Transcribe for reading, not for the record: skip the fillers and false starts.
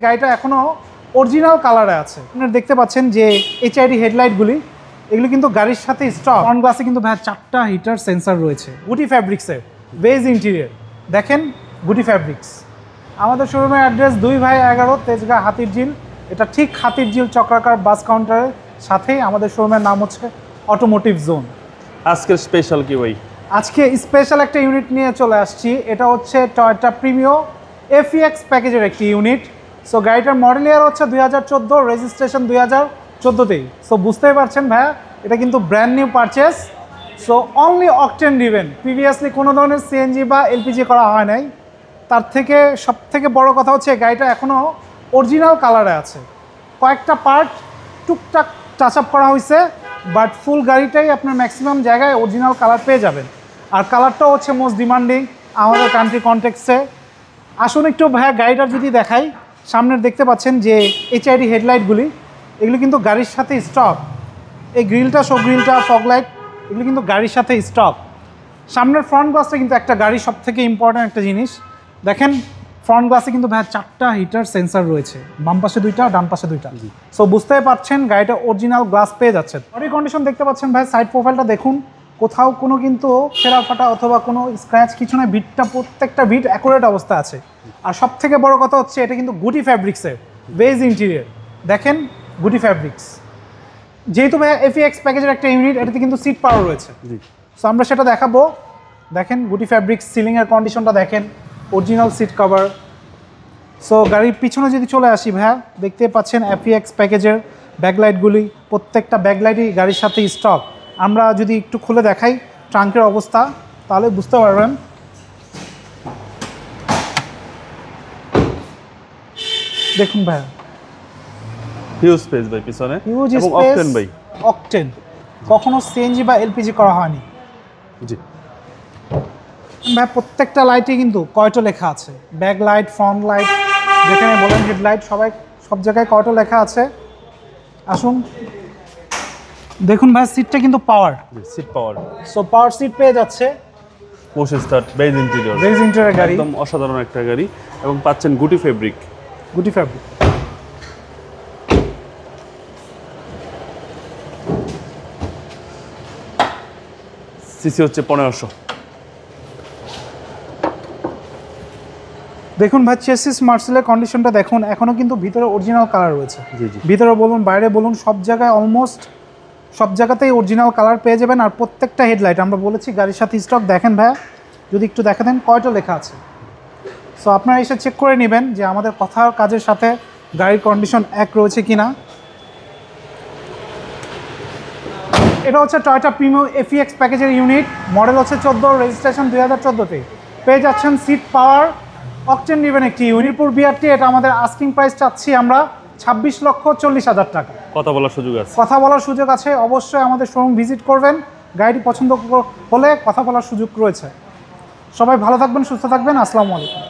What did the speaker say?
গাড়িটা এখনো অরিজিনাল কালারে আছে। আপনারা দেখতে পাচ্ছেন যে এইচআইডি হেডলাইটগুলি এগুলো কিন্তু গাড়ির সাথে স্টক। ফ্রন্ট গ্লাসে কিন্তু ভাই 4টা হিটার সেন্সর রয়েছে। গুটি ফ্যাব্রিক্সের বেজ ইন্টেরিয়র দেখেন, গুটি ফ্যাব্রিক্স। আমাদের শোরুমের অ্যাড্রেস 2 ভাই 11 তেজগাঁ হাতিরঝিল। এটা ঠিক হাতিরঝিল চক্রাকার বাস কাউন্টারের সাথেই আমাদের শোরুমের নাম হচ্ছে অটোমোটিভ জোন। আজকের স্পেশাল কি ভাই? আজকে স্পেশাল একটা ইউনিট নিয়ে চলে আসছি। এটা হচ্ছে টয়োটা প্রিমিও এফইএক্স প্যাকেজের একটি ইউনিট। সো গাড়িটার মডেল ইয়ার হচ্ছে 2014, রেজিস্ট্রেশন 2014তেই। সো বুঝতেই পারছেন ভাইয়া, এটা কিন্তু brand new purchase. So only octane driven, previously কোনো ধরনের সিএনজি বা এলপিজি করা হয় নাই। তার থেকে সবথেকে বড় কথা হচ্ছে গাড়িটা এখনও অরিজিনাল কালারে আছে। কয়েকটা পার্ট টুকটাক টাচ আপ করা হয়েছে, বাট ফুল গাড়িটাই আপনার ম্যাক্সিমাম জায়গায় অরিজিনাল কালার পেয়ে যাবেন। আর কালারটাও হচ্ছে মোস্ট ডিমান্ডিং আমাদের কান্ট্রি কনটেক্সে। আসুন একটু ভাইয়া গাড়িটার যদি দেখাই, সামনের দেখতে পাচ্ছেন যে এইচআইডি হেডলাইটগুলি এগুলো কিন্তু গাড়ির সাথে স্টক। এই গ্রিলটা, শো গ্রিলটা, ফগ লাইট এগুলো কিন্তু গাড়ির সাথে স্টক। সামনের ফ্রন্ট গ্লাসটা কিন্তু একটা গাড়ির সব থেকে ইম্পর্ট্যান্ট একটা জিনিস। দেখেন ফ্রন্ট গ্লাসে কিন্তু ভাইয়া 4টা হিটার সেন্সর রয়েছে, বাম পাশে 2টা, ডান পাশে 2টা। সো বুঝতেই পারছেন গাড়িটা অরিজিনাল গ্লাস পেয়ে যাচ্ছে। বডি কন্ডিশন দেখতে পাচ্ছেন ভাই, সাইড প্রোফাইলটা দেখুন, কোথাও কোনো কিন্তু ছেঁড়া ফাটা অথবা কোনো স্ক্র্যাচ কিছু নয়। বিটটা, প্রত্যেকটা বিট অ্যাকুরেট অবস্থা আছে। আর সব থেকে বড় কথা হচ্ছে এটা কিন্তু গুটি ফ্যাব্রিক্সের বেজ ইন্টেরিয়র দেখেন, গুটি ফ্যাব্রিক্স। যেহেতু ভাই এফইএক্স প্যাকেজের একটা ইউনিট, এটাতে কিন্তু সিট পাওয়ার রয়েছে। সো আমরা সেটা দেখাবো। দেখেন গুটি ফ্যাব্রিক্স, সিলিংয়ের কন্ডিশনটা দেখেন, অরিজিনাল সিট কভার। সো গাড়ির পিছনে যদি চলে আসি ভাইয়া, দেখতে পাচ্ছেন এফইএক্স প্যাকেজের ব্যাকলাইটগুলি, প্রত্যেকটা ব্যাকলাইটই গাড়ির সাথে স্টক। আমরা যদি একটু খুলে দেখাই ট্রাঙ্কের অবস্থা, তাহলে বুঝতে পারবেন। দেখুন ভাইয়া, হিউজ স্পেস ভাই পিছনে, হিউজ এবং স্পেস, অকটেন ভাই, অকটেন। কখনো সিএনজি বা এলপিজি করা হয়নি। জি ভাই প্রত্যেকটা লাইটে কিন্তু কয়টো লেখা আছে, ব্যাক লাইট, ফ্রন্ট লাইট, যেখানে বলেন হেডলাইট, সব জায়গায় কয়টো লেখা আছে। আসুন দেখুন ভাই, সিটটা কিন্তু power, seat power. So power seat পেয়ে যাচ্ছে। Push start, base interior, base interior গাড়ি, একদম অসাধারণ একটা গাড়ি। এবং পাচ্ছেন গুটি ফেব্রিক, গুটি ফ্যাব্রিক। সিসি হচ্ছে 1500। দেখুন ভাই, চেসিস মার্সেলের কন্ডিশনটা দেখুন, এখনও কিন্তু ভিতরে অরিজিনাল কালার রয়েছে। জি জি, ভিতরে বলুন, বাইরে বলুন, সব জায়গায় অলমোস্ট সব জায়গাতেই অরিজিনাল কালার পেয়ে যাবেন। আর প্রত্যেকটা হেডলাইট আমরা বলেছি গাড়ির সাথে স্টক। দেখেন ভাইয়া, যদি একটু দেখা দেন কয়টা লেখা আছে। সো আপনারা এসে চেক করে নেবেন যে আমাদের কথার কাজের সাথে গাড়ির কন্ডিশন এক রয়েছে কি না। এটা হচ্ছে টয়োটা প্রিমিও এফইএক্স প্যাকেজের ইউনিট, মডেল হচ্ছে 14, রেজিস্ট্রেশন 2014তে। পেয়ে যাচ্ছেন সিট পাওয়ার, অকটেন ড্রিভেন একটি ইউনিপুর বিআরটি। এটা আমাদের আস্কিং প্রাইস চাচ্ছি আমরা 26,40,000 টাকা। কথা বলার সুযোগ আছে, কথা বলার সুযোগ আছে। অবশ্যই আমাদের শোরুম ভিজিট করবেন, গাড়িটি পছন্দ হলে কথা বলার সুযোগ রয়েছে। সবাই ভালো থাকবেন, সুস্থ থাকবেন। আসসালামু আলাইকুম।